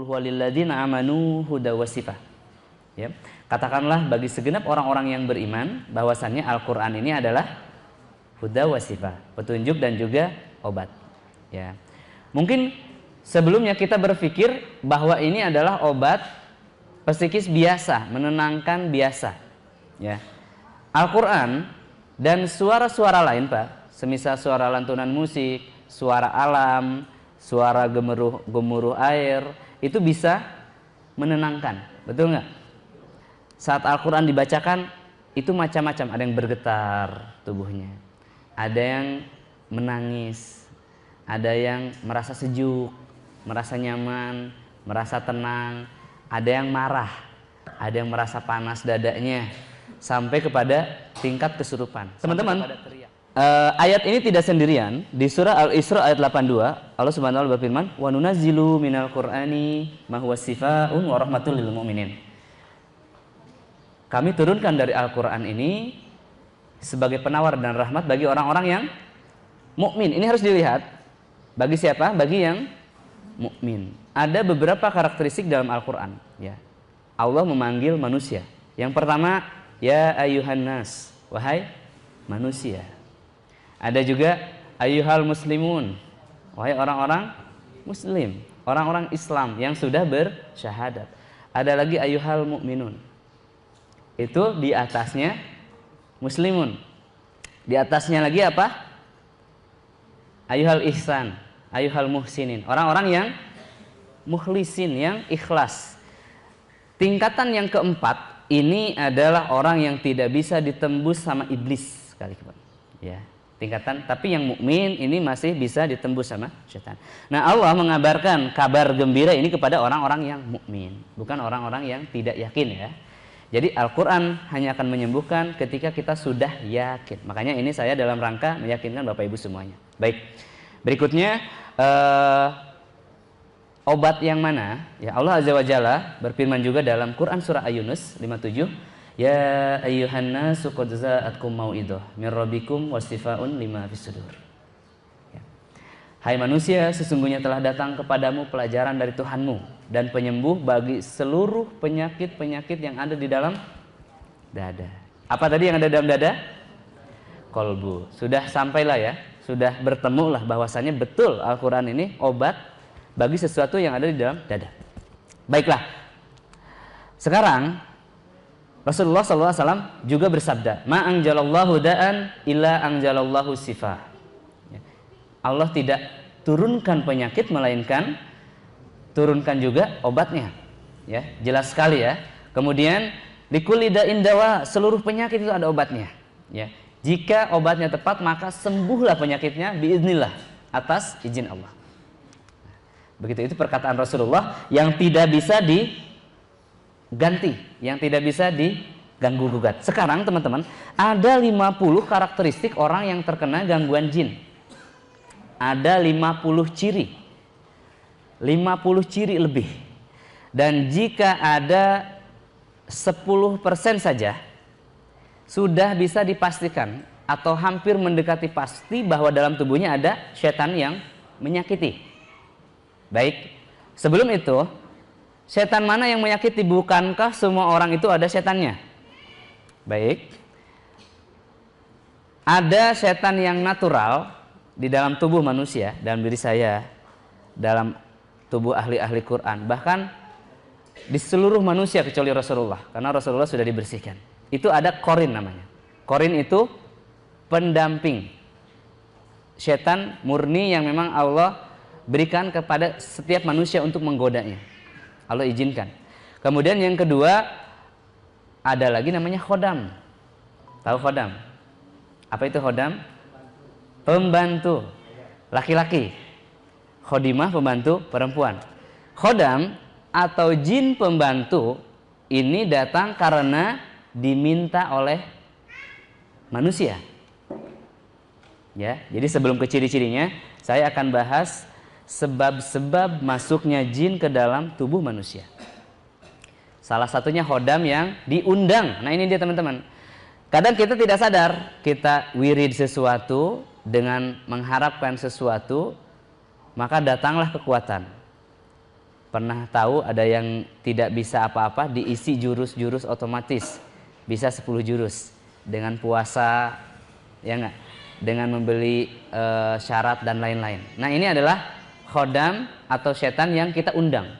Qul huwalilladzina amanu huda wasifah. Ya. Katakanlah bagi segenap orang-orang yang beriman bahwasannya Al-Qur'an ini adalah huda wasifah, petunjuk dan juga obat. Ya. Mungkin sebelumnya kita berpikir bahwa ini adalah obat psikis biasa, menenangkan biasa. Ya. Al-Qur'an dan suara-suara lain, Pak, semisal suara lantunan musik, suara alam, suara gemuruh air, itu bisa menenangkan. Betul nggak? Saat Al-Quran dibacakan, itu macam-macam. Ada yang bergetar tubuhnya, ada yang menangis, ada yang merasa sejuk, merasa nyaman, merasa tenang, ada yang marah, ada yang merasa panas dadanya, sampai kepada tingkat kesurupan. Teman-teman, ayat ini tidak sendirian. Di surah Al-Isra ayat 82, Allah Subhanahu wa taala berfirman, "Wa nunazzilu minal Qur'ani ma huwa shifaa'un wa rahmatul lil mu'minin." Kami turunkan dari Al-Qur'an ini sebagai penawar dan rahmat bagi orang-orang yang mukmin. Ini harus dilihat bagi siapa? Bagi yang mukmin. Ada beberapa karakteristik dalam Al-Qur'an, ya. Allah memanggil manusia. Yang pertama, ya ayyuhan nas, wahai manusia. Ada juga ayyuhal muslimun, wahai orang-orang muslim, orang-orang Islam yang sudah bersyahadat. Ada lagi ayyuhal mu'minun, itu di atasnya muslimun. Di atasnya lagi apa? Ayyuhal ihsan, ayyuhal muhsinin, orang-orang yang mukhlisin, yang ikhlas. Tingkatan yang keempat ini adalah orang yang tidak bisa ditembus sama iblis sekali, ya. Tingkatan, tapi yang mukmin ini masih bisa ditembus sama setan. Nah, Allah mengabarkan kabar gembira ini kepada orang-orang yang mukmin, bukan orang-orang yang tidak yakin, ya. Jadi Al-Qur'an hanya akan menyembuhkan ketika kita sudah yakin. Makanya ini saya dalam rangka meyakinkan Bapak Ibu semuanya. Baik. Berikutnya obat yang mana? Ya, Allah Azza wa Jalla berfirman juga dalam Quran surah Yunus 57, ya ayyuhan nasu qad za'atkum mau'idah mir rabbikum wasifaun lima fis sudur. Ya. Hai manusia, sesungguhnya telah datang kepadamu pelajaran dari Tuhanmu dan penyembuh bagi seluruh penyakit-penyakit yang ada di dalam dada. Apa tadi yang ada dalam dada? Kolbu. Sudah sampailah, ya. Sudah bertemulah bahwasannya betul Al-Qur'an ini obat bagi sesuatu yang ada di dalam dada. Baiklah. Sekarang Rasulullah SAW juga bersabda, ma anjalallahu da'an illa anjalallahu sifah. Allah tidak turunkan penyakit melainkan turunkan juga obatnya. Ya, jelas sekali, ya. Kemudian likulli da'in dawa, seluruh penyakit itu ada obatnya. Ya. Jika obatnya tepat, maka sembuhlah penyakitnya biiznillah, atas izin Allah. Begitu, itu perkataan Rasulullah yang tidak bisa diganti, yang tidak bisa diganggu gugat. Sekarang teman-teman, ada 50 karakteristik orang yang terkena gangguan jin. Ada 50 ciri. 50 ciri lebih. Dan jika ada 10% saja, sudah bisa dipastikan atau hampir mendekati pasti bahwa dalam tubuhnya ada setan yang menyakiti. Baik, sebelum itu, setan mana yang menyakiti? Bukankah semua orang itu ada setannya? Baik, ada setan yang natural di dalam tubuh manusia, dalam diri saya, dalam tubuh ahli-ahli Quran, bahkan di seluruh manusia kecuali Rasulullah, karena Rasulullah sudah dibersihkan. Itu ada korin namanya. Korin itu pendamping setan murni yang memang Allah berikan kepada setiap manusia untuk menggodanya. Allah izinkan. Kemudian yang kedua, ada lagi namanya khodam. Tahu khodam? Apa itu khodam? Pembantu laki-laki. Khodimah pembantu perempuan. Khodam atau jin pembantu ini datang karena diminta oleh manusia. Ya, jadi sebelum ke ciri-cirinya, saya akan bahas sebab-sebab masuknya jin ke dalam tubuh manusia. Salah satunya khodam yang diundang. Nah, ini dia teman-teman. Kadang kita tidak sadar, kita wirid sesuatu dengan mengharapkan sesuatu, maka datanglah kekuatan. Pernah tahu ada yang tidak bisa apa-apa diisi jurus-jurus otomatis, bisa 10 jurus dengan puasa, ya enggak? Dengan membeli syarat dan lain-lain. Nah, ini adalah khodam atau setan yang kita undang.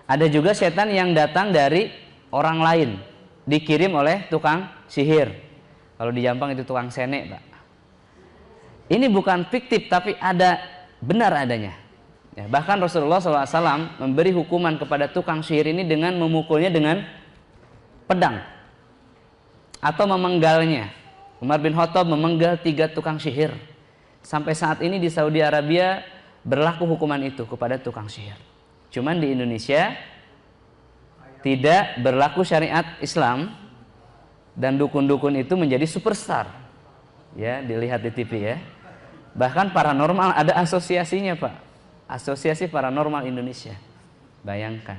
Ada juga setan yang datang dari orang lain, dikirim oleh tukang sihir. Kalau di Jampang itu tukang sene, Pak. Ini bukan fiktif tapi ada, benar adanya. Ya, bahkan Rasulullah SAW memberi hukuman kepada tukang sihir ini dengan memukulnya dengan pedang atau memenggalnya. Umar bin Khattab memenggal 3 tukang sihir. Sampai saat ini di Saudi Arabia berlaku hukuman itu kepada tukang sihir. Cuman di Indonesia tidak berlaku syariat Islam dan dukun-dukun itu menjadi superstar. Ya, dilihat di TV ya. Bahkan paranormal ada asosiasinya, Pak. Asosiasi Paranormal Indonesia. Bayangkan.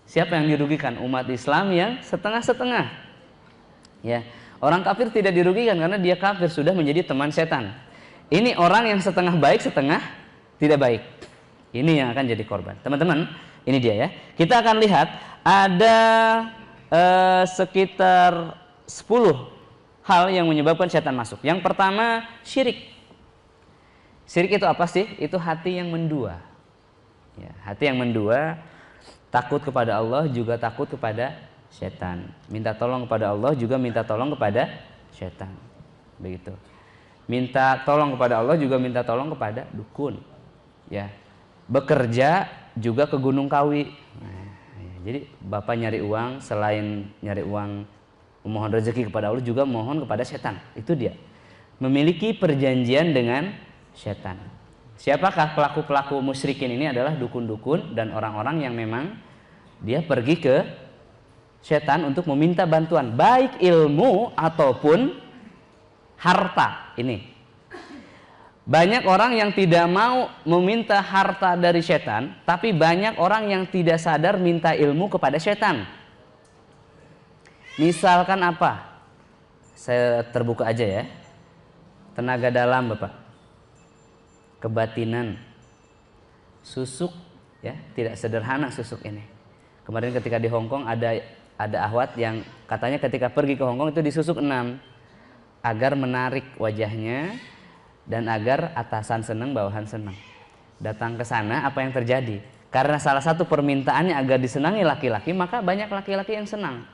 Siapa yang dirugikan? Umat Islam yang setengah-setengah. Ya, orang kafir tidak dirugikan karena dia kafir sudah menjadi teman setan. Ini orang yang setengah baik, setengah tidak baik. Ini yang akan jadi korban. Teman-teman, ini dia ya. Kita akan lihat ada sekitar 10 hal yang menyebabkan setan masuk. Yang pertama, syirik. Syirik itu apa sih? Itu hati yang mendua. Ya, hati yang mendua, takut kepada Allah juga takut kepada setan. Minta tolong kepada Allah juga minta tolong kepada setan. Begitu. Minta tolong kepada Allah juga minta tolong kepada dukun. Ya. Bekerja juga ke Gunung Kawi. Nah, ya. Jadi bapak nyari uang, selain nyari uang memohon rezeki kepada Allah juga mohon kepada setan. Itu dia. Memiliki perjanjian dengan setan. Siapakah pelaku-pelaku musyrikin ini? Adalah dukun-dukun dan orang-orang yang memang dia pergi ke setan untuk meminta bantuan, baik ilmu ataupun harta. Ini banyak orang yang tidak mau meminta harta dari setan, tapi banyak orang yang tidak sadar minta ilmu kepada setan. Misalkan apa? Saya terbuka aja ya. Tenaga dalam, Bapak. Kebatinan, susuk, ya, tidak sederhana susuk ini. Kemarin ketika di Hong Kong ada ahwat yang katanya ketika pergi ke Hong Kong itu disusuk 6 agar menarik wajahnya dan agar atasan senang, bawahan senang. Datang ke sana, apa yang terjadi? Karena salah satu permintaannya agar disenangi laki-laki, maka banyak laki-laki yang senang.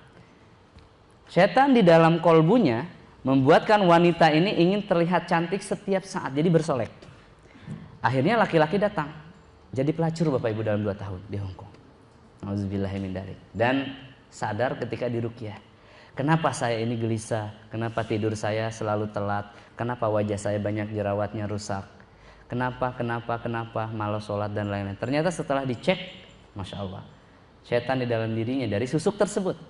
Setan di dalam kolbunya membuatkan wanita ini ingin terlihat cantik setiap saat, jadi bersolek. Akhirnya laki-laki datang jadi pelacur, Bapak Ibu, dalam 2 tahun di Hong Kong. Nauzubillahi min dzalik. Dan sadar ketika diruqyah. Kenapa saya ini gelisah? Kenapa tidur saya selalu telat? Kenapa wajah saya banyak jerawatnya rusak? Kenapa malas sholat dan lain-lain. Ternyata setelah dicek, Masya Allah, setan di dalam dirinya dari susuk tersebut.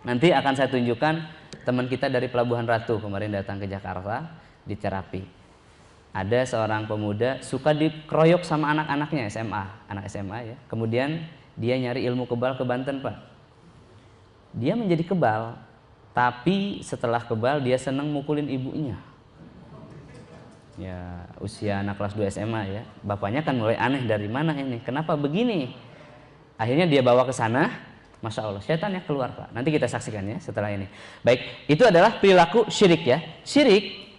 Nanti akan saya tunjukkan teman kita dari Pelabuhan Ratu kemarin datang ke Jakarta di terapi. Ada seorang pemuda suka dikeroyok sama anak-anaknya anak SMA ya. Kemudian dia nyari ilmu kebal ke Banten, Pak. Dia menjadi kebal, tapi setelah kebal dia senang mukulin ibunya. Ya, usia anak kelas 2 SMA ya. Bapaknya kan mulai aneh, dari mana ini? Kenapa begini? Akhirnya dia bawa ke sana. Masya Allah, setannya keluar, Pak. Nanti kita saksikan ya setelah ini. Baik, itu adalah perilaku syirik ya. Syirik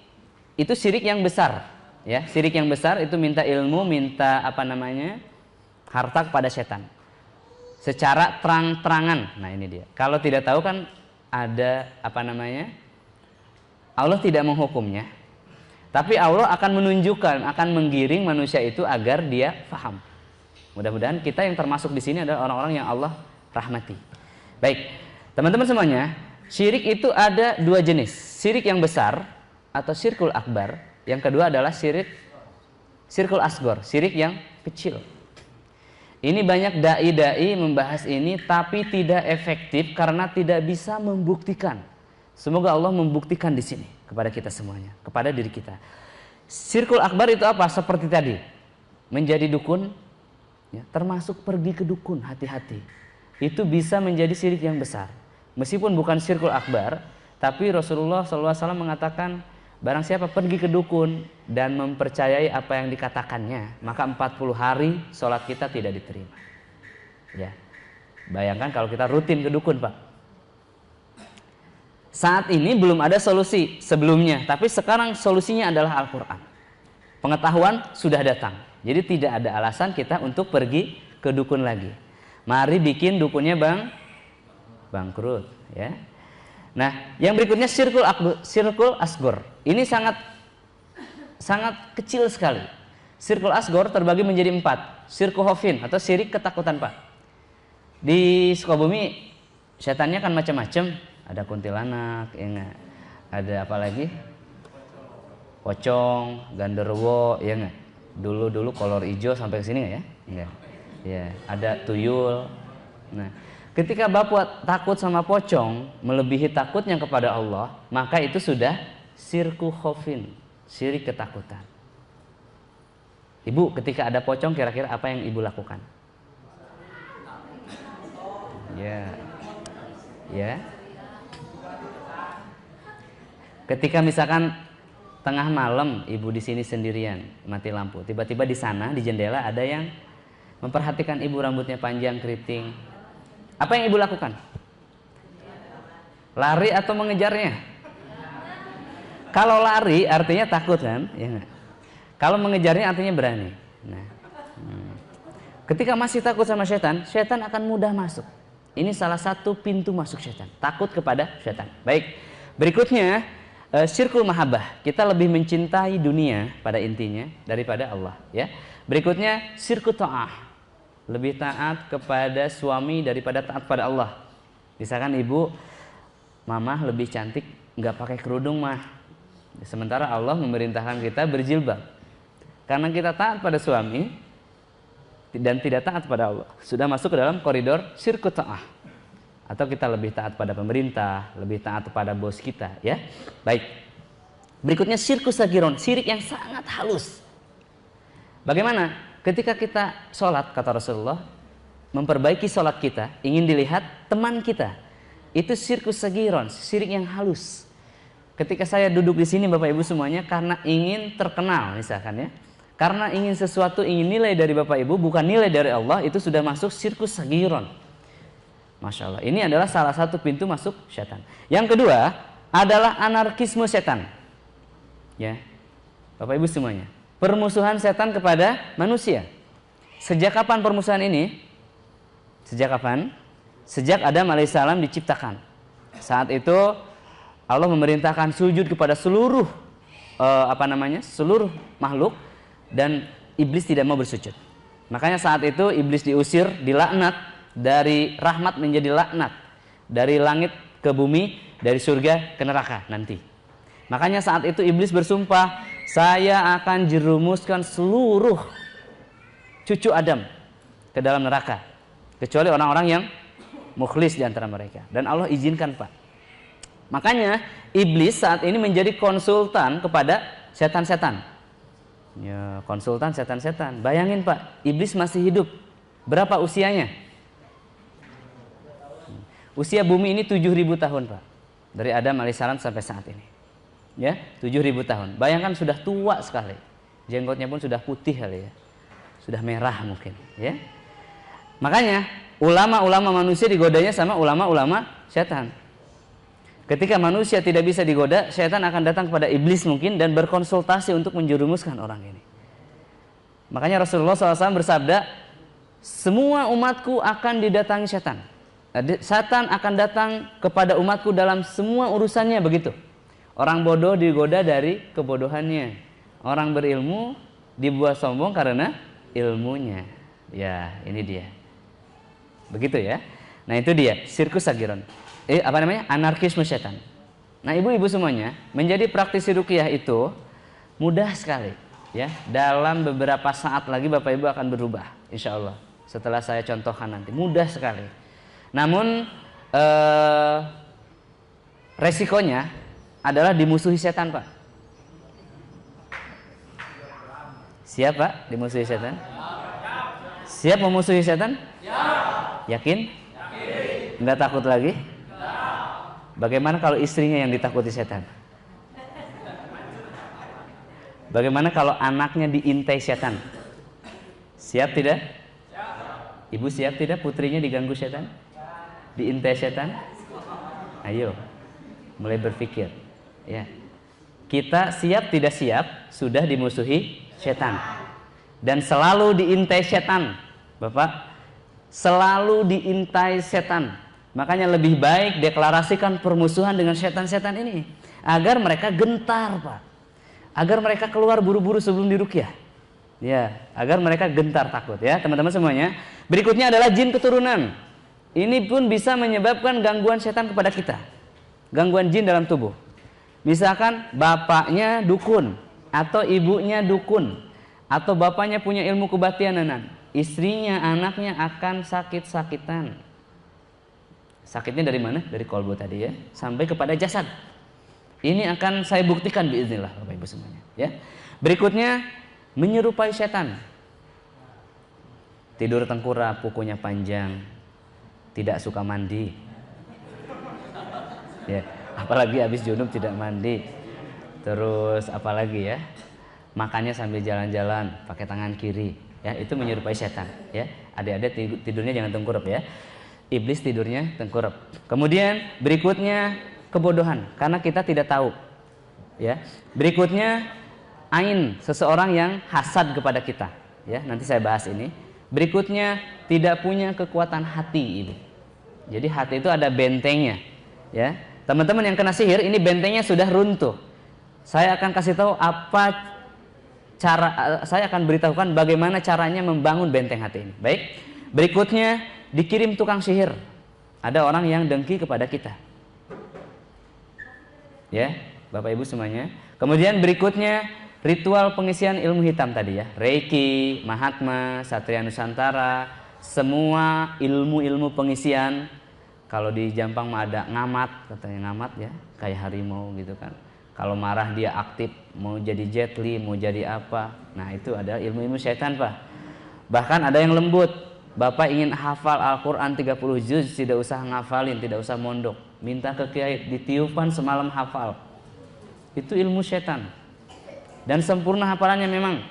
itu syirik yang besar. Ya, syirik yang besar itu minta ilmu, minta harta kepada setan secara terang-terangan. Nah, ini dia. Kalau tidak tahu kan ada Allah tidak menghukumnya, tapi Allah akan menunjukkan, akan menggiring manusia itu agar dia paham. Mudah-mudahan kita yang termasuk di sini adalah orang-orang yang Allah rahmati. Baik, teman-teman semuanya, syirik itu ada 2 jenis. Syirik yang besar atau syirkul akbar. Yang kedua adalah syirkul asgor, syirik yang kecil. Ini banyak dai-dai membahas ini tapi tidak efektif karena tidak bisa membuktikan. Semoga Allah membuktikan di sini kepada kita semuanya, kepada diri kita. Syirkul akbar itu apa? Seperti tadi, menjadi dukun, ya, termasuk pergi ke dukun, hati-hati. Itu bisa menjadi syirik yang besar. Meskipun bukan syirkul akbar, tapi Rasulullah SAW mengatakan Barang siapa pergi ke dukun dan mempercayai apa yang dikatakannya, maka 40 hari sholat kita tidak diterima. Ya. Bayangkan kalau kita rutin ke dukun, Pak. Saat ini belum ada solusi sebelumnya, tapi sekarang solusinya adalah Al-Quran. Pengetahuan sudah datang, jadi tidak ada alasan kita untuk pergi ke dukun lagi. Mari bikin dukunnya bangkrut, ya. Nah, yang berikutnya syirkul asgor. Ini sangat kecil sekali. Syirkul asgor terbagi menjadi 4. Syirku khofin atau syirik ketakutan, Pak. Di Sukabumi setannya kan macam-macam. Ada kuntilanak, ya enggak? Ada apa lagi? Pocong, ganderwo, ya enggak? Dulu kolor hijau sampai ke sini enggak ya? Enggak. Ya, ada tuyul. Nah, ketika Bapak takut sama pocong melebihi takutnya kepada Allah, maka itu sudah syirku khofin, syirik ketakutan. Ibu, ketika ada pocong kira-kira apa yang Ibu lakukan? Ya. Ketika misalkan tengah malam Ibu di sini sendirian, mati lampu, tiba-tiba di sana di jendela ada yang memperhatikan Ibu, rambutnya panjang keriting. Apa yang Ibu lakukan? Lari atau mengejarnya? Kalau lari artinya takut kan? Ya enggak? Kalau mengejarnya artinya berani. Nah, ketika masih takut sama setan, setan akan mudah masuk. Ini salah satu pintu masuk setan. Takut kepada setan. Baik. Berikutnya syirkul mahabbah. Kita lebih mencintai dunia pada intinya daripada Allah. Ya. Berikutnya syirkul ta'ah. Lebih taat kepada suami daripada taat pada Allah. Misalkan ibu, mamah lebih cantik nggak pakai kerudung mah. Sementara Allah memerintahkan kita berjilbab. Karena kita taat pada suami dan tidak taat pada Allah, sudah masuk ke dalam koridor syirku ta'ah. Atau kita lebih taat pada pemerintah, lebih taat pada bos kita, ya. Baik. Berikutnya syirku sagiron, syirik yang sangat halus. Bagaimana? Ketika kita sholat, kata Rasulullah, memperbaiki sholat kita, ingin dilihat teman kita, itu syirku sagiron, syirik yang halus. Ketika saya duduk di sini Bapak Ibu semuanya karena ingin terkenal misalkan ya, karena ingin sesuatu, ingin nilai dari Bapak Ibu, bukan nilai dari Allah, itu sudah masuk syirku sagiron. Masya Allah, ini adalah salah satu pintu masuk setan. Yang kedua adalah anarkisme setan. Ya, Bapak Ibu semuanya, permusuhan setan kepada manusia. Sejak kapan permusuhan ini? Sejak kapan? Sejak Adam alaihissalam diciptakan. Saat itu Allah memerintahkan sujud kepada seluruh seluruh makhluk, dan iblis tidak mau bersujud. Makanya saat itu iblis diusir, dilaknat, dari rahmat menjadi laknat, dari langit ke bumi, dari surga ke neraka nanti. Makanya saat itu iblis bersumpah, saya akan jerumuskan seluruh cucu Adam ke dalam neraka, kecuali orang-orang yang mukhlis di antara mereka. Dan Allah izinkan, Pak. Makanya iblis saat ini menjadi konsultan kepada setan-setan. Ya, konsultan setan-setan. Bayangin Pak, iblis masih hidup. Berapa usianya? Usia bumi ini 7.000 tahun Pak. Dari Adam alaihissalam sampai saat ini. Ya, 7.000 tahun. Bayangkan sudah tua sekali. Jenggotnya pun sudah putih kali ya. Sudah merah mungkin, ya. Makanya ulama-ulama manusia digodanya sama ulama-ulama setan. Ketika manusia tidak bisa digoda, setan akan datang kepada iblis mungkin dan berkonsultasi untuk menjerumuskan orang ini. Makanya Rasulullah SAW bersabda, semua umatku akan didatangi setan. Setan akan datang kepada umatku dalam semua urusannya, begitu. Orang bodoh digoda dari kebodohannya. Orang berilmu dibuat sombong karena ilmunya. Ya, ini dia. Begitu ya. Nah, itu dia, sirkus sagiron. Anarkisme setan. Nah, ibu-ibu semuanya, menjadi praktisi ruqyah itu mudah sekali, ya. Dalam beberapa saat lagi Bapak Ibu akan berubah, insya Allah. Setelah saya contohkan nanti, mudah sekali. Namun resikonya adalah dimusuhi setan, Pak. Siap, Pak, dimusuhi setan? Siap memusuhi setan? Yakin? Enggak takut lagi? Bagaimana kalau istrinya yang ditakuti setan? Bagaimana kalau anaknya diintai setan? Siap tidak? Ibu siap tidak putrinya diganggu setan? Diintai setan? Ayo, mulai berpikir. Ya, kita siap tidak siap sudah dimusuhi setan dan selalu diintai setan, Bapak. Selalu diintai setan. Makanya lebih baik deklarasikan permusuhan dengan setan-setan ini agar mereka gentar, Pak. Agar mereka keluar buru-buru sebelum diruqyah. Ya, agar mereka gentar takut ya, teman-teman semuanya. Berikutnya adalah jin keturunan. Ini pun bisa menyebabkan gangguan setan kepada kita. Gangguan jin dalam tubuh. Misalkan bapaknya dukun atau ibunya dukun atau bapaknya punya ilmu kebatianan, istrinya, anaknya akan sakit-sakitan. Sakitnya dari mana? Dari kolbu tadi ya, sampai kepada jasad. Ini akan saya buktikan biiznillah Bapak Ibu semuanya ya. Berikutnya menyerupai setan. Tidur tengkurap, kukunya panjang, tidak suka mandi. Ya, apalagi habis junub tidak mandi. Terus apalagi ya? Makannya sambil jalan-jalan pakai tangan kiri. Ya, itu menyerupai setan ya. Adik-adik tidurnya jangan tengkurap ya. Iblis tidurnya tengkurap. Kemudian berikutnya kebodohan karena kita tidak tahu. Ya. Berikutnya ain, seseorang yang hasad kepada kita. Ya, nanti saya bahas ini. Berikutnya tidak punya kekuatan hati Ibu. Jadi hati itu ada bentengnya. Ya. Teman-teman yang kena sihir ini bentengnya sudah runtuh. Saya akan kasih tahu saya akan beritahukan bagaimana caranya membangun benteng hati ini. Baik. Berikutnya dikirim tukang sihir. Ada orang yang dengki kepada kita. Ya, Bapak Ibu semuanya. Kemudian berikutnya ritual pengisian ilmu hitam tadi ya. Reiki, Mahatma, Satria Nusantara, semua ilmu-ilmu pengisian. Kalau di Jampang mah ada ngamat, katanya ngamat ya, kayak harimau gitu kan. Kalau marah dia aktif, mau jadi Jet Li, mau jadi apa. Nah, itu adalah ilmu-ilmu syaitan, Pak. Bahkan ada yang lembut. Bapak ingin hafal Al-Quran 30 juz, tidak usah ngafalin, tidak usah mondok. Minta ke kiai, ditiupkan semalam hafal. Itu ilmu setan. Dan sempurna hafalannya memang.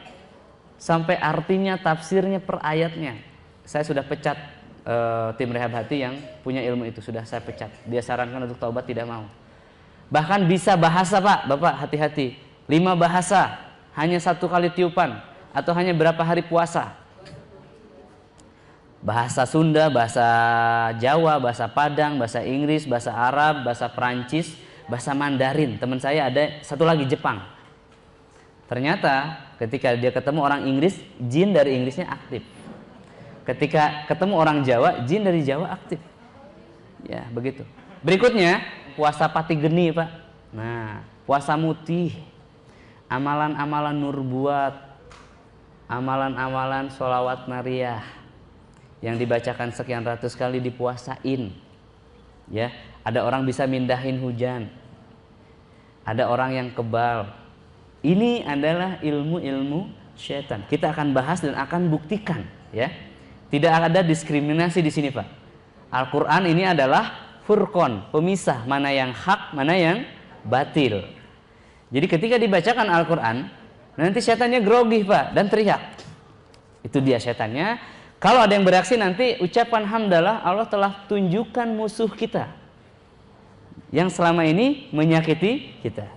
Sampai artinya, tafsirnya per ayatnya. Saya sudah pecat tim rehab hati yang punya ilmu itu. Sudah saya pecat. Dia sarankan untuk taubat, tidak mau. Bahkan bisa bahasa Pak, Bapak hati-hati. 5 bahasa, hanya 1 kali tiupan. Atau hanya berapa hari puasa. Bahasa Sunda, bahasa Jawa, bahasa Padang, bahasa Inggris, bahasa Arab, bahasa Perancis, bahasa Mandarin. Teman saya ada satu lagi Jepang. Ternyata ketika dia ketemu orang Inggris, jin dari Inggrisnya aktif. Ketika ketemu orang Jawa, jin dari Jawa aktif. Ya, begitu. Berikutnya, puasa pati geni, Pak. Nah, puasa mutih. Amalan-amalan nurbuat. Amalan-amalan sholawat nariyah. Yang dibacakan sekian ratus kali dipuasain. Ya, ada orang bisa mindahin hujan. Ada orang yang kebal. Ini adalah ilmu-ilmu syaitan. Kita akan bahas dan akan buktikan, ya. Tidak ada diskriminasi di sini, Pak. Al-Qur'an ini adalah furqan, pemisah mana yang hak, mana yang batil. Jadi ketika dibacakan Al-Qur'an, nanti syaitannya grogi, Pak, dan teriak. Itu dia syaitannya. Kalau ada yang bereaksi nanti ucapan hamdalah, Allah telah tunjukkan musuh kita yang selama ini menyakiti kita.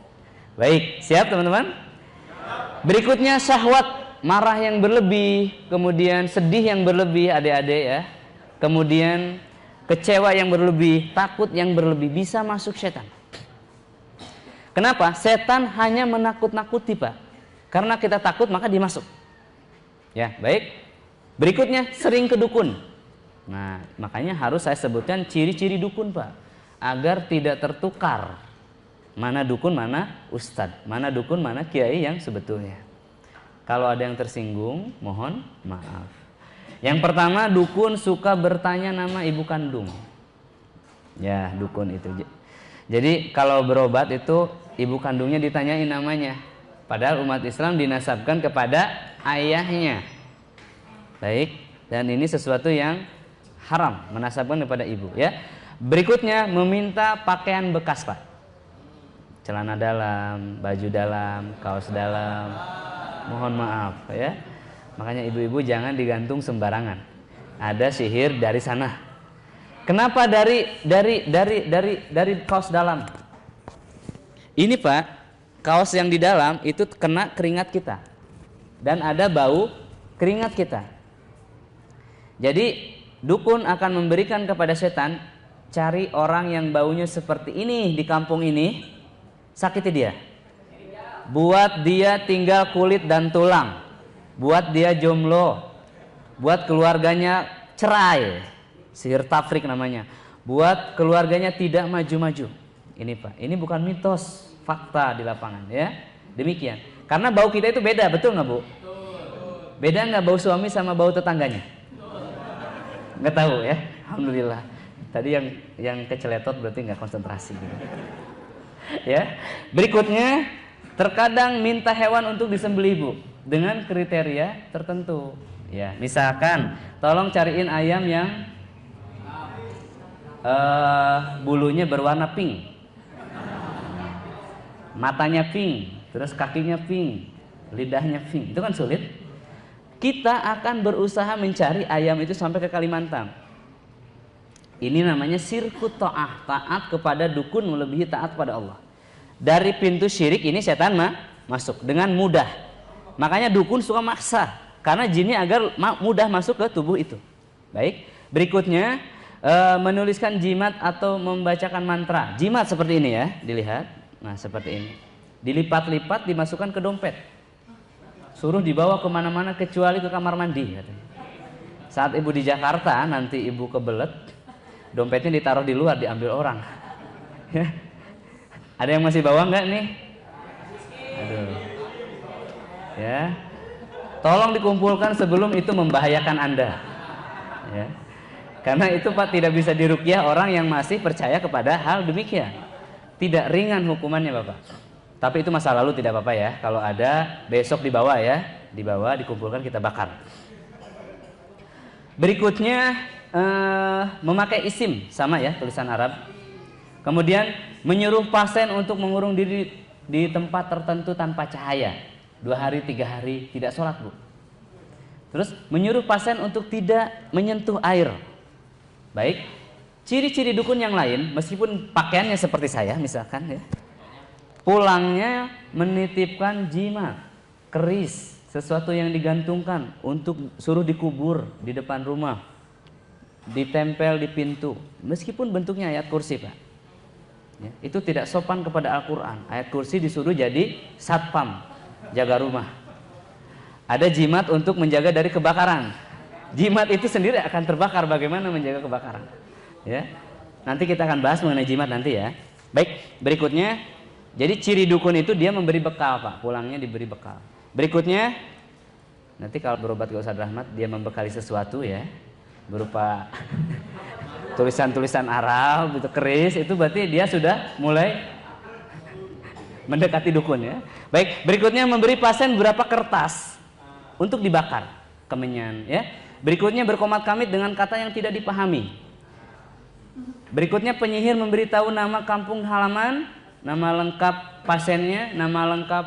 Baik, siap teman-teman? Berikutnya syahwat, marah yang berlebih, kemudian sedih yang berlebih adik-adik ya. Kemudian kecewa yang berlebih, takut yang berlebih, bisa masuk setan. Kenapa? Setan hanya menakut-nakuti, Pak. Karena kita takut maka dia masuk. Ya, baik. Berikutnya sering ke dukun. Nah, makanya harus saya sebutkan ciri-ciri dukun, Pak, agar tidak tertukar mana dukun, mana ustadz, mana dukun, mana kiai yang sebetulnya. Kalau ada yang tersinggung, mohon maaf. Yang pertama, dukun suka bertanya nama ibu kandung. Ya, dukun itu. Jadi kalau berobat itu ibu kandungnya ditanyain namanya. Padahal umat Islam dinasabkan kepada ayahnya. Baik, dan ini sesuatu yang haram, menasabkan kepada ibu ya. Berikutnya meminta pakaian bekas, Pak. celana dalam, baju dalam, kaos dalam. Mohon maaf ya. Makanya ibu-ibu jangan digantung sembarangan. Ada sihir dari sana. Kenapa dari kaos dalam? Ini Pak, kaos yang di dalam itu kena keringat kita. Dan ada bau keringat kita. Jadi dukun akan memberikan kepada setan, cari orang yang baunya seperti ini di kampung ini, sakiti dia. Buat dia tinggal kulit dan tulang. Buat dia jomblo. Buat keluarganya cerai. Sihir tafrik namanya. Buat keluarganya tidak maju-maju. Ini Pak, ini bukan mitos, fakta di lapangan ya. Demikian. Karena bau kita itu beda, betul nggak Bu? Beda nggak bau suami sama bau tetangganya? Nggak tahu ya. Alhamdulillah. Tadi yang keceletot berarti nggak konsentrasi gitu. Ya. Berikutnya, terkadang minta hewan untuk disembelih Bu dengan kriteria tertentu. Ya, misalkan tolong cariin ayam yang bulunya berwarna pink, matanya pink, terus kakinya pink, lidahnya pink. Itu kan sulit. Kita akan berusaha mencari ayam itu sampai ke Kalimantan. Ini namanya sirku ta'ah, taat kepada dukun melebihi taat pada Allah. Dari pintu syirik ini setan masuk dengan mudah. Makanya dukun suka maksa karena jinnya agar mudah masuk ke tubuh itu. Baik, berikutnya menuliskan jimat atau membacakan mantra. Jimat seperti ini ya, dilihat. Nah, seperti ini. Dilipat-lipat, dimasukkan ke dompet. Suruh dibawa kemana-mana kecuali ke kamar mandi. Saat ibu di Jakarta, nanti ibu kebelet, dompetnya ditaruh di luar, diambil orang. Ada yang masih bawa nggak nih? Aduh. Ya. Tolong dikumpulkan sebelum itu membahayakan Anda. Ya. Karena itu Pak tidak bisa diruqyah orang yang masih percaya kepada hal demikian. Tidak ringan hukumannya Bapak. Tapi itu masa lalu tidak apa-apa ya. Kalau ada besok dibawa ya, dibawa dikumpulkan kita bakar. Berikutnya memakai isim sama ya tulisan Arab. Kemudian menyuruh pasien untuk mengurung diri di tempat tertentu tanpa cahaya 2 hari 3 hari tidak sholat Bu. Terus menyuruh pasien untuk tidak menyentuh air. Baik. Ciri-ciri dukun yang lain meskipun pakaiannya seperti saya misalkan ya. Pulangnya menitipkan jimat, keris, sesuatu yang digantungkan untuk suruh dikubur di depan rumah, ditempel di pintu, meskipun bentuknya ayat kursi Pak. Ya, itu tidak sopan kepada Al-Quran. Ayat kursi disuruh jadi satpam, jaga rumah. Ada jimat untuk menjaga dari kebakaran. Jimat itu sendiri akan terbakar. Bagaimana menjaga kebakaran? Ya, nanti kita akan bahas mengenai jimat nanti ya. Baik, berikutnya. Jadi ciri dukun itu dia memberi bekal Pak, pulangnya diberi bekal. Berikutnya, nanti kalau berobat ke Ustaz Rahmat dia membekali sesuatu ya, berupa tulisan-tulisan Arab, itu keris, itu berarti dia sudah mulai mendekati dukun ya. Baik, berikutnya memberi pasien beberapa kertas untuk dibakar, kemenyan ya. Berikutnya berkomat-kamit dengan kata yang tidak dipahami. Berikutnya penyihir memberitahu nama kampung halaman, nama lengkap pasiennya, nama lengkap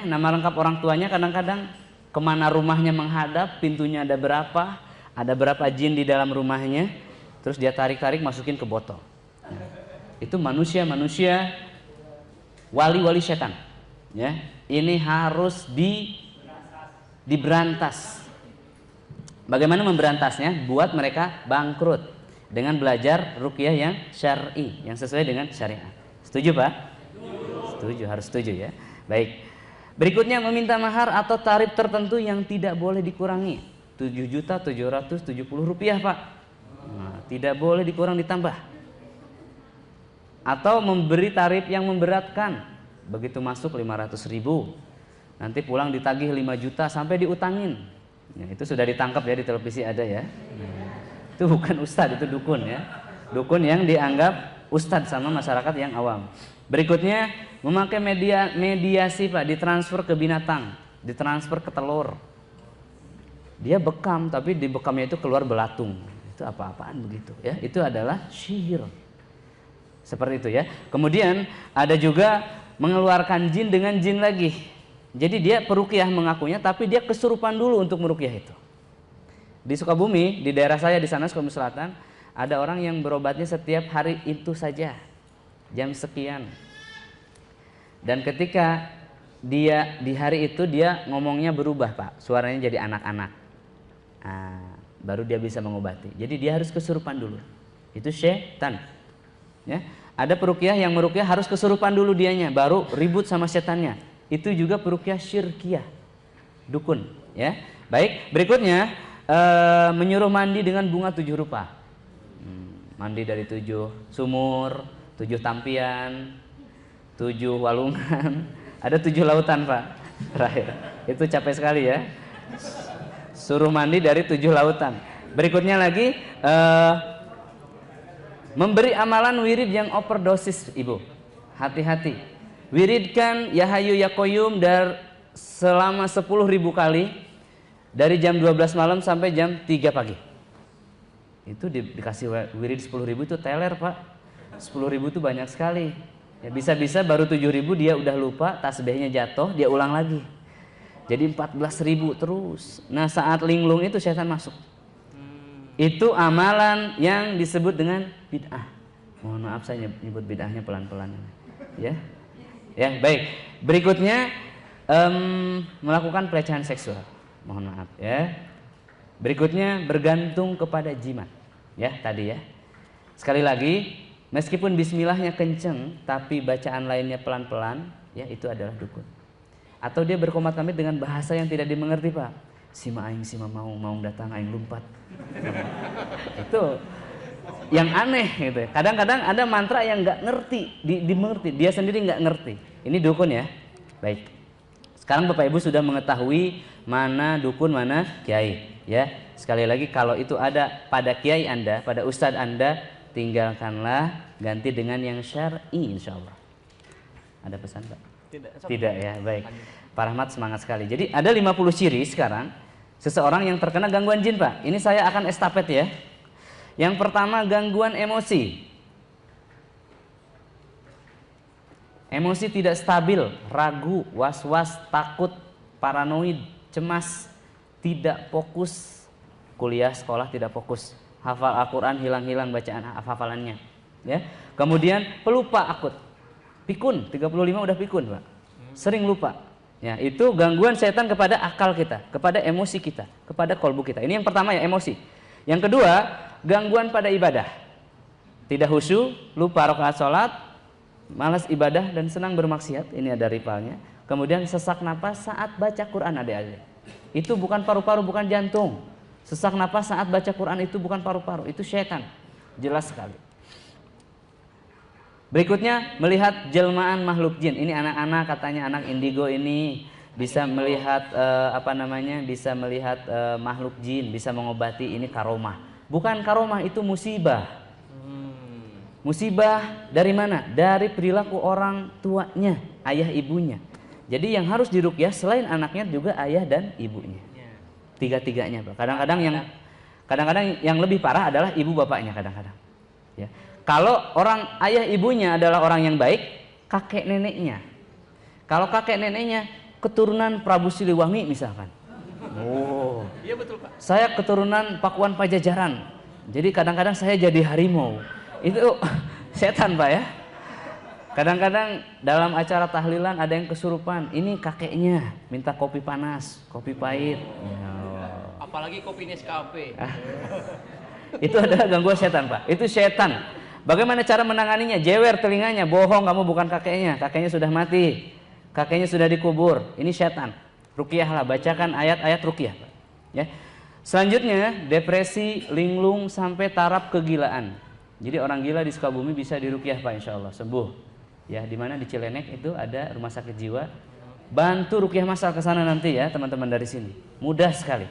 nama lengkap orang tuanya, kadang-kadang kemana rumahnya menghadap, pintunya ada berapa jin di dalam rumahnya, terus dia tarik-tarik masukin ke botol. Itu manusia-manusia wali-wali setan. Ya, ini harus diberantas. Bagaimana memberantasnya? Buat mereka bangkrut. Dengan belajar ruqyah yang syar'i, yang sesuai dengan syariat. Setuju Pak? Setuju, harus setuju ya. Baik. Berikutnya meminta mahar atau tarif tertentu yang tidak boleh dikurangi. 7.770.000 rupiah Pak. Nah, tidak boleh dikurang ditambah. Atau memberi tarif yang memberatkan. Begitu masuk 500.000, nanti pulang ditagih 5 juta sampai diutangin. Ya, itu sudah ditangkap ya, di televisi ada ya. Itu bukan ustadz, itu dukun ya. Dukun yang dianggap ustadz sama masyarakat yang awam. Berikutnya memakai mediasi Pak, ditransfer ke binatang, ditransfer ke telur. Dia bekam tapi di bekamnya itu keluar belatung. Itu apa-apaan begitu ya. Itu adalah sihir. Seperti itu ya. Kemudian ada juga mengeluarkan jin dengan jin lagi. Jadi dia peruqyah mengakunya, tapi dia kesurupan dulu untuk meruqyah itu. Di Sukabumi, di daerah saya di sana Sukabumi Selatan, ada orang yang berobatnya setiap hari itu saja, jam sekian. Dan ketika dia di hari itu dia ngomongnya berubah Pak, suaranya jadi anak-anak. Baru dia bisa mengobati. Jadi dia harus kesurupan dulu. Itu setan. Ya, ada peruqyah yang meruqyah harus kesurupan dulu dianya, baru ribut sama setannya. Itu juga peruqyah syirkiyah, dukun. Ya, baik. Berikutnya menyuruh mandi dengan bunga 7 rupa. Mandi dari 7 sumur, 7 tampian, 7 walungan. Ada 7 lautan Pak. Terakhir. Itu capek sekali ya. Suruh mandi dari 7 lautan. Berikutnya lagi memberi amalan wirid yang overdosis Ibu. Hati-hati. Wiridkan ya Hayyu ya Qayyum selama 10.000 kali dari jam 12 malam sampai jam 3 pagi. Itu dikasih wirid 10.000 itu teler Pak. 10.000 itu banyak sekali. Ya, bisa-bisa baru 7.000 dia udah lupa, tasbihnya jatuh, dia ulang lagi. Jadi 14.000 terus. Nah saat linglung itu setan masuk. Itu amalan yang disebut dengan bid'ah. Mohon maaf saya nyebut bid'ahnya pelan-pelan. Ya. Ya, baik. Berikutnya melakukan pelecehan seksual. Mohon maaf ya. Berikutnya bergantung kepada jimat. Ya, tadi ya. Sekali lagi, meskipun bismillahnya kenceng tapi bacaan lainnya pelan-pelan, ya itu adalah dukun. Atau dia berkomat-kamit dengan bahasa yang tidak dimengerti, Pak. Sima aing sima maung datang aing lumpat. Itu yang aneh gitu. Kadang-kadang ada mantra yang nggak ngerti, dimengerti, dia sendiri nggak ngerti. Ini dukun ya. Baik. Sekarang Bapak Ibu sudah mengetahui mana dukun, mana kiai, ya. Sekali lagi kalau itu ada pada kiai Anda, pada ustadz Anda, tinggalkanlah, ganti dengan yang syar'i insyaallah. Ada pesan, Pak? Tidak ya, baik. Pak Rahmat semangat sekali. Jadi ada 50 ciri sekarang seseorang yang terkena gangguan jin, Pak. Ini saya akan estafet ya. Yang pertama gangguan emosi. Emosi tidak stabil, ragu, was-was, takut, paranoid, cemas, tidak fokus. Kuliah, sekolah tidak fokus. Hafal Al-Quran hilang-hilang bacaan hafalannya. Ya. Kemudian pelupa akut. Pikun, 35 udah pikun, Pak. Sering lupa. Ya, itu gangguan setan kepada akal kita, kepada emosi kita, kepada kolbu kita. Ini yang pertama ya, emosi. Yang kedua, gangguan pada ibadah. Tidak khusyuk, lupa rakaat salat, malas ibadah dan senang bermaksiat. Ini ada rivalnya. Kemudian sesak napas saat baca Quran, adik-adik. Itu bukan paru-paru, bukan jantung. Sesak napas saat baca Quran itu bukan paru-paru, itu setan. Jelas sekali. Berikutnya melihat jelmaan makhluk jin. Ini anak-anak, katanya anak indigo ini bisa melihat bisa melihat makhluk jin, bisa mengobati. Ini karomah. Bukan karomah, itu musibah. Musibah dari mana? Dari perilaku orang tuanya, ayah ibunya. Jadi yang harus diruqyah selain anaknya juga ayah dan ibunya. Tiga-tiganya, Pak. Kadang-kadang yang lebih parah adalah ibu bapaknya kadang-kadang. Ya. Kalau orang ayah ibunya adalah orang yang baik, kakek neneknya. Kalau kakek neneknya keturunan Prabu Siliwangi misalkan. Oh, iya betul Pak. Saya keturunan Pakuan Pajajaran. Jadi kadang-kadang saya jadi harimau. Itu setan, Pak ya. Kadang-kadang dalam acara tahlilan ada yang kesurupan. Ini kakeknya minta kopi panas, kopi pahit. Apalagi kopi Nescafe. Itu adalah gangguan setan, Pak. Itu setan. Bagaimana cara menanganinya? Jewer telinganya, bohong kamu bukan kakeknya. Kakeknya sudah mati. Kakeknya sudah dikubur. Ini setan. Ruqyahlah, bacakan ayat-ayat ruqyah, Pak. Ya. Selanjutnya, depresi, linglung sampai taraf kegilaan. Jadi orang gila di Sukabumi bisa diruqyah, Pak, insyaallah sembuh. Ya, di mana di Cilenek itu ada rumah sakit jiwa. Bantu ruqyah masal ke sana nanti ya, teman-teman dari sini. Mudah sekali.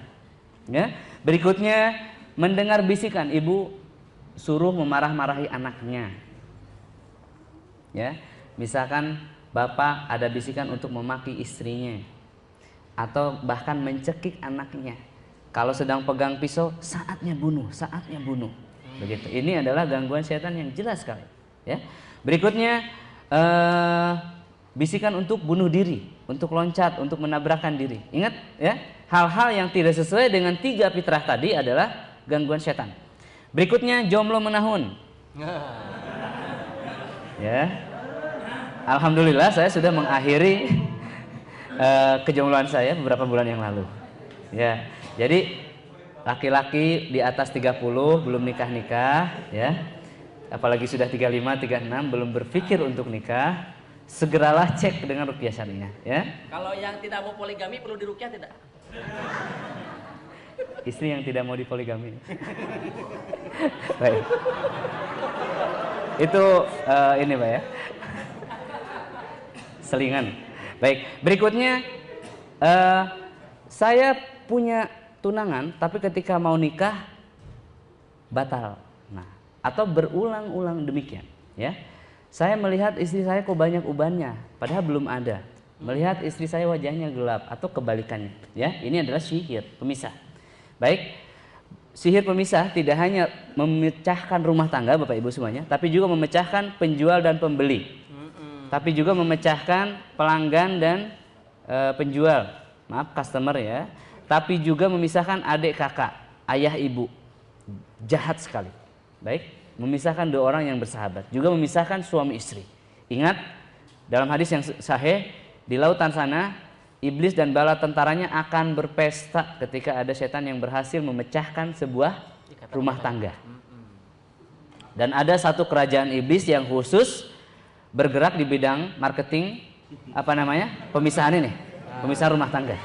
Ya. Berikutnya, mendengar bisikan, ibu suruh memarah-marahi anaknya. Ya, misalkan bapak ada bisikan untuk memaki istrinya atau bahkan mencekik anaknya. Kalau sedang pegang pisau, saatnya bunuh, saatnya bunuh. Begitu. Ini adalah gangguan setan yang jelas sekali. Ya. Berikutnya bisikan untuk bunuh diri, untuk loncat, untuk menabrakkan diri. Ingat ya, hal-hal yang tidak sesuai dengan 3 fitrah tadi adalah gangguan setan. Berikutnya jomblo menahun. Ya. Alhamdulillah saya sudah mengakhiri kejombloan saya beberapa bulan yang lalu. Ya. Jadi laki-laki di atas 30 belum nikah-nikah ya. Apalagi sudah 35, 36 belum berpikir untuk nikah, segeralah cek dengan ruqyah syariah ya. Kalau yang tidak mau poligami perlu diruqyah tidak? Istri yang tidak mau dipoligami. Baik. Itu ini Pak ya. Selingan. Baik, berikutnya saya punya tunangan tapi ketika mau nikah batal. Nah, atau berulang-ulang demikian, ya. Saya melihat istri saya kok banyak ubannya, padahal belum ada. Melihat istri saya wajahnya gelap atau kebalikannya, ya. Ini adalah sihir pemisah. Baik. Sihir pemisah tidak hanya memecahkan rumah tangga Bapak Ibu semuanya, tapi juga memecahkan penjual dan pembeli. Tapi juga memecahkan pelanggan dan penjual. Maaf, customer ya. Tapi juga memisahkan adik kakak, ayah ibu. Jahat sekali. Baik, memisahkan 2 orang yang bersahabat. Juga memisahkan suami istri. Ingat, dalam hadis yang sahih, di lautan sana, iblis dan bala tentaranya akan berpesta ketika ada setan yang berhasil memecahkan sebuah rumah tangga. Dan ada satu kerajaan iblis yang khusus bergerak di bidang marketing, pemisahan ini, pemisahan rumah tangga.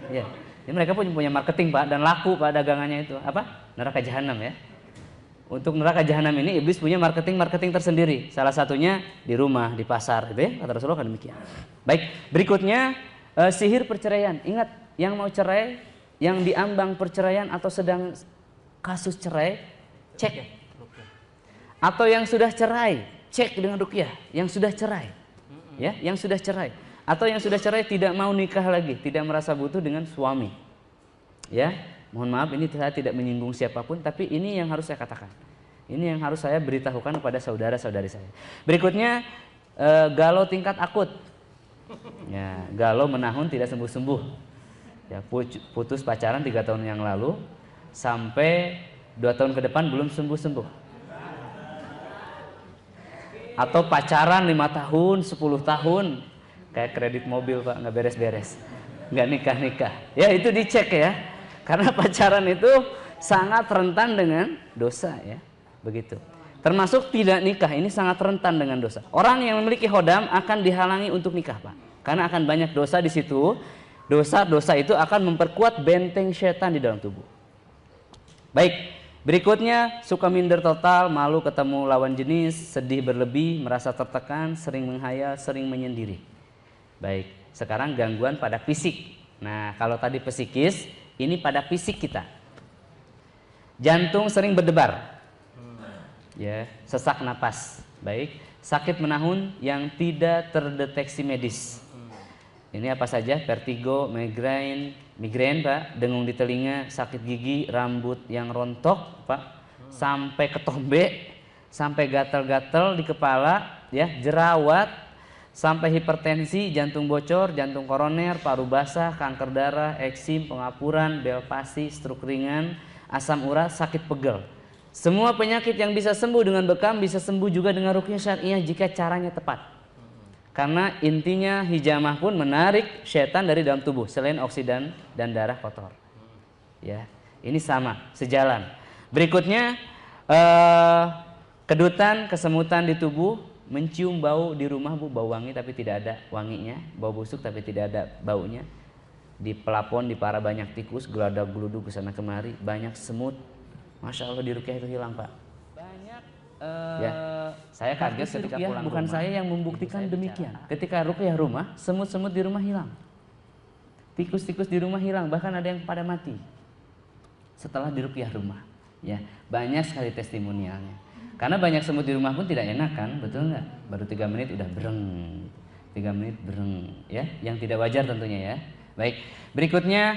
Ya. Jadi mereka punya marketing Pak, dan laku Pak dagangannya itu neraka jahanam ya. Untuk neraka jahanam ini iblis punya marketing tersendiri. Salah satunya di rumah, di pasar, gitu ya. Kata Rasulullah kan demikian. Baik, berikutnya sihir perceraian. Ingat, yang mau cerai, yang diambang perceraian atau sedang kasus cerai, cek. Atau yang sudah cerai, cek dengan ruqyah. Yang sudah cerai, ya, yang sudah cerai. Atau yang sudah cerai tidak mau nikah lagi, tidak merasa butuh dengan suami. Ya, mohon maaf ini saya tidak menyinggung siapapun, tapi ini yang harus saya katakan. Ini yang harus saya beritahukan kepada saudara-saudari saya. Berikutnya galau tingkat akut. Ya, galau menahun tidak sembuh-sembuh. Ya, putus pacaran 3 tahun yang lalu sampai 2 tahun ke depan belum sembuh-sembuh. Atau pacaran 5 tahun, 10 tahun. Kayak kredit mobil Pak, nggak beres-beres, nggak nikah-nikah. Ya itu dicek ya, karena pacaran itu sangat rentan dengan dosa ya, begitu. Termasuk tidak nikah ini sangat rentan dengan dosa. Orang yang memiliki hodam akan dihalangi untuk nikah Pak, karena akan banyak dosa di situ. Dosa-dosa itu akan memperkuat benteng setan di dalam tubuh. Baik, berikutnya suka minder total, malu ketemu lawan jenis, sedih berlebih, merasa tertekan, sering menghayal, sering menyendiri. Baik, sekarang gangguan pada fisik. Nah, kalau tadi psikis, ini pada fisik kita. Jantung sering berdebar. Ya, sesak napas. Baik, sakit menahun yang tidak terdeteksi medis. Ini apa saja? Vertigo, migrain Pak, dengung di telinga, sakit gigi, rambut yang rontok, Pak, sampai ketombe, sampai gatal-gatal di kepala, ya, jerawat, sampai hipertensi, jantung bocor, jantung koroner, paru basah, kanker darah, eksim, pengapuran, belpasi, stroke ringan, asam urat, sakit pegel. Semua penyakit yang bisa sembuh dengan bekam bisa sembuh juga dengan ruqyah syariah jika caranya tepat. Karena intinya hijamah pun menarik setan dari dalam tubuh selain oksidan dan darah kotor. Ya, ini sama, sejalan. Berikutnya kedutan, kesemutan di tubuh. Mencium bau di rumah Bu, bau wangi tapi tidak ada wanginya, bau busuk tapi tidak ada baunya. Di pelapon, di para banyak tikus, geladak geluduk kesana kemari, banyak semut. Masya Allah di ruqyah itu hilang Pak. Banyak. Ya, saya kaget ketika pulang bukan rumah. Saya yang membuktikan demikian. Ketika ruqyah rumah, semut-semut di rumah hilang, tikus-tikus di rumah hilang, bahkan ada yang pada mati setelah di ruqyah rumah. Ya, banyak sekali testimonialnya. Karena banyak semut di rumah pun tidak enak kan, betul nggak? Baru 3 menit udah bereng, 3 menit bereng, ya, yang tidak wajar tentunya ya. Baik, berikutnya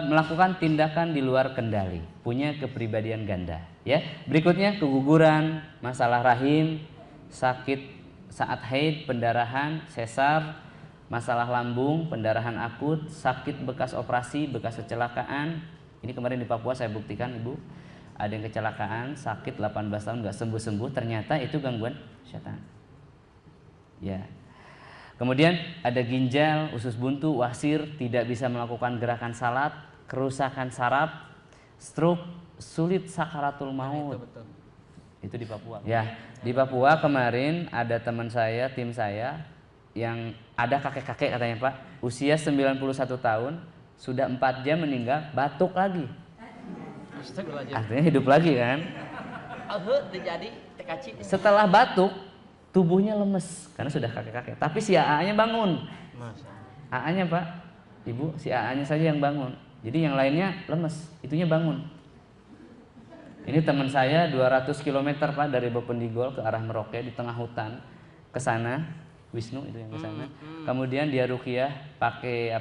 melakukan tindakan di luar kendali, punya kepribadian ganda, ya. Berikutnya keguguran, masalah rahim, sakit saat haid, pendarahan, sesar, masalah lambung, pendarahan akut, sakit bekas operasi, bekas kecelakaan. Ini kemarin di Papua saya buktikan, Ibu. Ada yang kecelakaan, sakit 18 tahun nggak sembuh-sembuh, ternyata itu gangguan setan. Ya. Kemudian ada ginjal, usus buntu, wasir, tidak bisa melakukan gerakan salat, kerusakan saraf, stroke, sulit sakaratul maut. Itu di Papua. Ya, di Papua kemarin ada teman saya, tim saya yang ada kakek-kakek katanya Pak, usia 91 tahun, sudah 4 jam meninggal, batuk lagi. Artinya hidup lagi kan? Setelah batuk, tubuhnya lemes karena sudah kakek-kakek. Tapi si AA-nya bangun. AA-nya Pak, Ibu, si AA-nya saja yang bangun. Jadi yang lainnya lemes, itunya bangun. Ini teman saya 200 km Pak dari Bopendigol ke arah Merauke di tengah hutan ke sana, Wisnu itu yang ke sana. Kemudian dia ruqyah pakai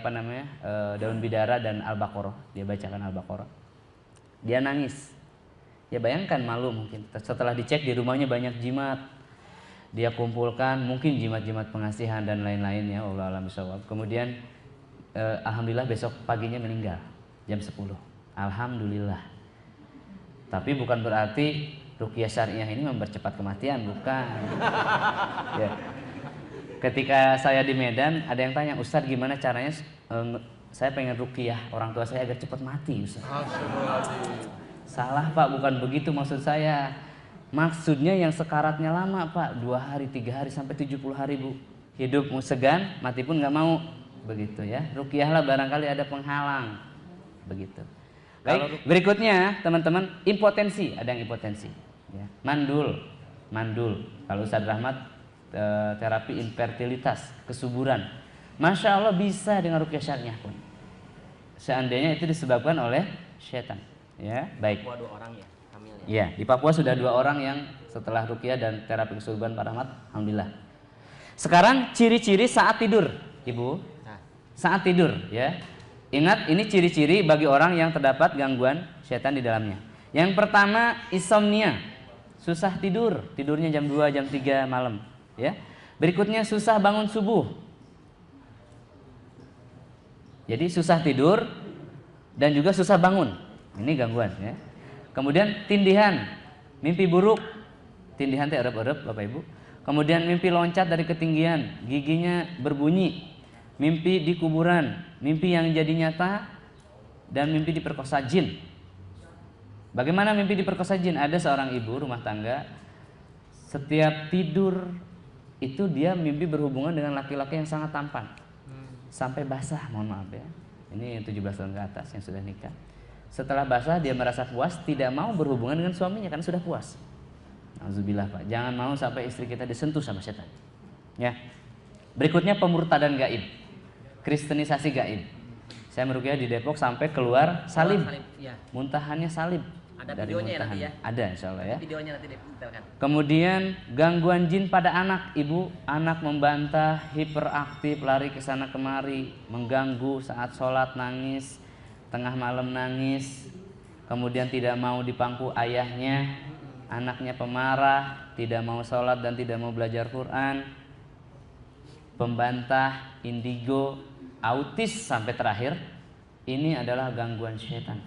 daun bidara dan Al-Baqarah. Dia bacakan Al-Baqarah. Dia nangis. Ya bayangkan malu mungkin. Setelah dicek di rumahnya banyak jimat. Dia kumpulkan mungkin jimat-jimat pengasihan dan lain-lain ya, Allah alam bisawab. Kemudian alhamdulillah besok paginya meninggal jam 10. Alhamdulillah. Tapi bukan berarti ruqyah syariah ini mempercepat kematian, bukan. Ya. Ketika saya di Medan ada yang tanya, Ustadz gimana caranya saya pengen ruqyah orang tua saya agar cepat mati, Ustadz. Salah Pak, bukan begitu maksud saya. Maksudnya yang sekaratnya lama Pak, 2 hari, 3 hari sampai 70 hari Bu. Hidup segan, mati pun nggak mau. Begitu ya. Ruqyahlah barangkali ada penghalang. Begitu. Baik, berikutnya teman-teman, impotensi, ada yang impotensi. Ya. Mandul. Kalau Ustadz Rahmat terapi infertilitas, kesuburan. Masya Allah bisa dengan ruqyah syariah pun. Seandainya itu disebabkan oleh setan. Ya, baik. Dua orang ya. Ya, di Papua sudah 2 orang yang setelah ruqyah dan terapi kesuburan Pak Rahmat, alhamdulillah. Sekarang ciri-ciri saat tidur, Ibu. Saat tidur, ya. Ingat, ini ciri-ciri bagi orang yang terdapat gangguan setan di dalamnya. Yang pertama, insomnia. Susah tidur, tidurnya jam 2, jam 3 malam, ya. Berikutnya susah bangun subuh. Jadi susah tidur dan juga susah bangun. Ini gangguan, ya. Kemudian tindihan, mimpi buruk. Tindihan teh erep-erep Bapak Ibu. Kemudian mimpi loncat dari ketinggian, giginya berbunyi. Mimpi di kuburan, mimpi yang jadi nyata, dan mimpi diperkosa jin. Bagaimana mimpi diperkosa jin? Ada seorang ibu rumah tangga, setiap tidur itu dia mimpi berhubungan dengan laki-laki yang sangat tampan. Sampai basah, mohon maaf ya. Ini 17 tahun ke atas yang sudah nikah. Setelah basah dia merasa puas, tidak mau berhubungan dengan suaminya karena sudah puas. Alhamdulillah Pak, jangan mau sampai istri kita disentuh sama setan. Ya. Berikutnya pemurtadan gaib, kristenisasi gaib. Saya meruqyah di Depok sampai keluar salib, Ya. Muntahannya salib. Ada videonya nanti ya. Ada insya Allah ya. Videonya nanti dipintalkan. Kemudian gangguan jin pada anak, Ibu. Anak membantah, hiperaktif, lari ke sana kemari, mengganggu saat sholat, nangis, tengah malam nangis, kemudian tidak mau dipangku ayahnya, anaknya pemarah, tidak mau sholat dan tidak mau belajar Quran, pembantah, indigo, autis sampai terakhir. Ini adalah gangguan setan.